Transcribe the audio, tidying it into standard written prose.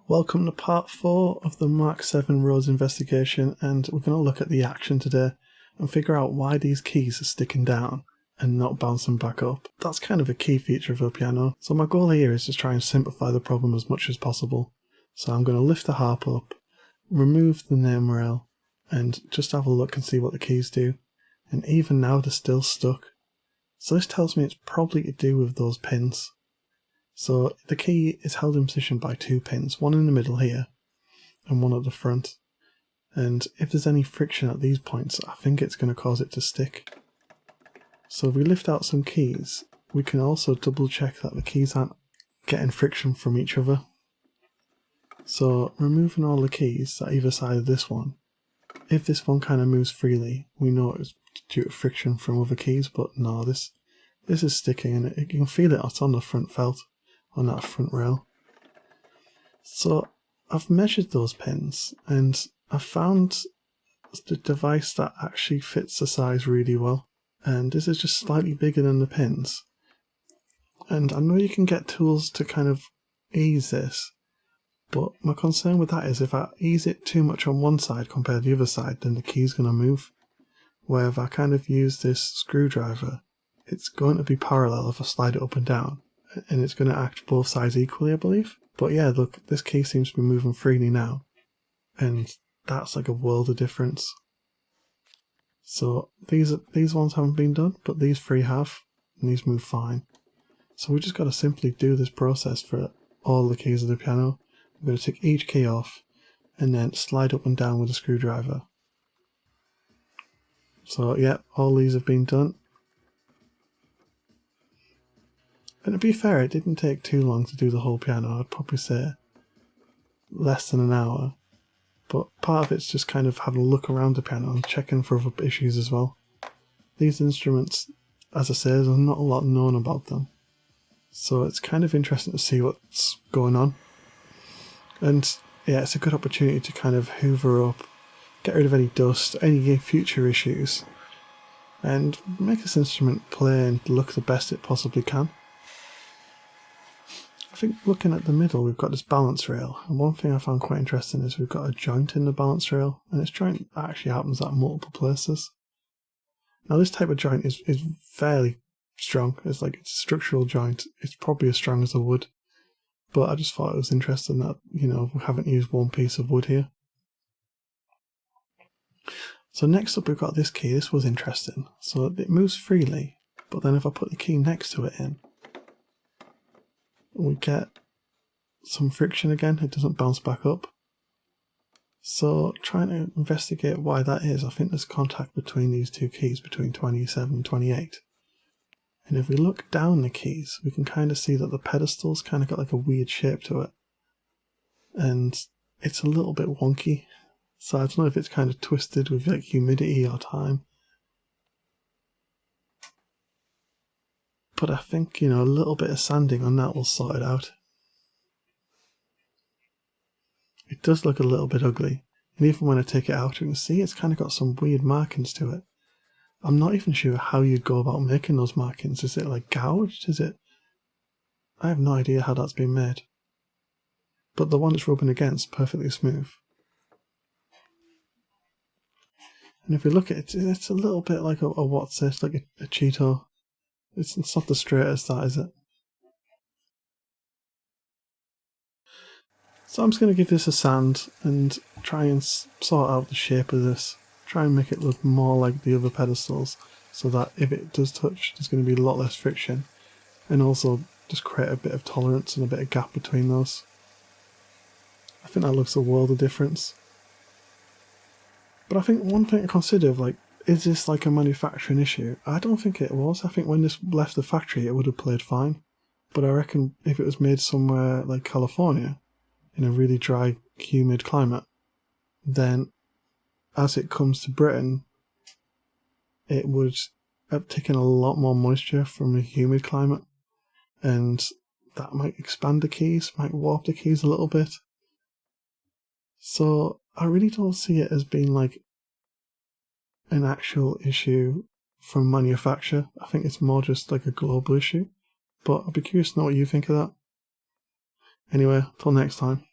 Welcome to part 4 of the Mark 7 Rhodes investigation, and we're going to look at the action today and figure out why these keys are sticking down and not bouncing back up. That's kind of a key feature of a piano, so my goal here is to try and simplify the problem as much as possible. So I'm going to lift the harp up, remove the name rail, and just have a look and see what the keys do. And even now they're still stuck. So this tells me it's probably to do with those pins. So the key is held in position by 2 pins, one in the middle here and one at the front. And if there's any friction at these points, I think it's going to cause it to stick. So if we lift out some keys, we can also double check that the keys aren't getting friction from each other. So removing all the keys at either side of this one, if this one kind of moves freely, we know it's due to friction from other keys, but no, this is sticking, and you can feel it's on the front felt, on that front rail. So I've measured those pins and I've found the device that actually fits the size really well, and this is just slightly bigger than the pins. And I know you can get tools to kind of ease this, but my concern with that is if I ease it too much on one side compared to the other side, then the key's going to move. Where if I kind of use this screwdriver, it's going to be parallel if I slide it up and down, and it's going to act both sides equally, I believe. But yeah, look, this key seems to be moving freely now, and that's like a world of difference. So these ones haven't been done, but these 3 have, and these move fine. So we just got to simply do this process for all the keys of the piano. We're going to take each key off and then slide up and down with a screwdriver. So yeah, all these have been done. And to be fair, it didn't take too long to do the whole piano. I'd probably say less than an hour. But part of it's just kind of having a look around the piano and checking for other issues as well. These instruments, as I say, there's not a lot known about them. So it's kind of interesting to see what's going on. And yeah, it's a good opportunity to kind of hoover up, get rid of any dust, any future issues, and make this instrument play and look the best it possibly can. I think looking at the middle, we've got this balance rail, and one thing I found quite interesting is we've got a joint in the balance rail, and this joint actually happens at multiple places. Now this type of joint is fairly strong. It's like it's a structural joint. It's probably as strong as the wood, but I just thought it was interesting that, you know, we haven't used one piece of wood here. So next up we've got this key. This was interesting. So it moves freely, but then if I put the key next to it in, we get some friction again. It doesn't bounce back up. So trying to investigate why that is, I think there's contact between these 2 keys, between 27 and 28. And if we look down the keys, we can kind of see that the pedestal's kind of got like a weird shape to it. And it's a little bit wonky. So I don't know if it's kind of twisted with like humidity or time. But I think, you know, a little bit of sanding on that will sort it out. It does look a little bit ugly. And even when I take it out, you can see it's kind of got some weird markings to it. I'm not even sure how you'd go about making those markings. Is it like gouged? I have no idea how that's been made. But the one it's rubbing against, perfectly smooth. And if we look at it, it's a little bit like a what's this, like a Cheeto. It's not the straightest, that, is it? So I'm just going to give this a sand and try and sort out the shape of this. Try and make it look more like the other pedestals, so that if it does touch, there's going to be a lot less friction. And also just create a bit of tolerance and a bit of gap between those. I think that looks a world of difference. But I think one thing to consider of like, is this like a manufacturing issue? I don't think it was. I think when this left the factory it would have played fine. But I reckon if it was made somewhere like California, in a really dry, humid climate, then as it comes to Britain, it would have taken a lot more moisture from a humid climate. And that might expand the keys, might warp the keys a little bit. So I really don't see it as being like an actual issue from manufacture. I think it's more just like a global issue. But I'd be curious to know what you think of that. Anyway, till next time.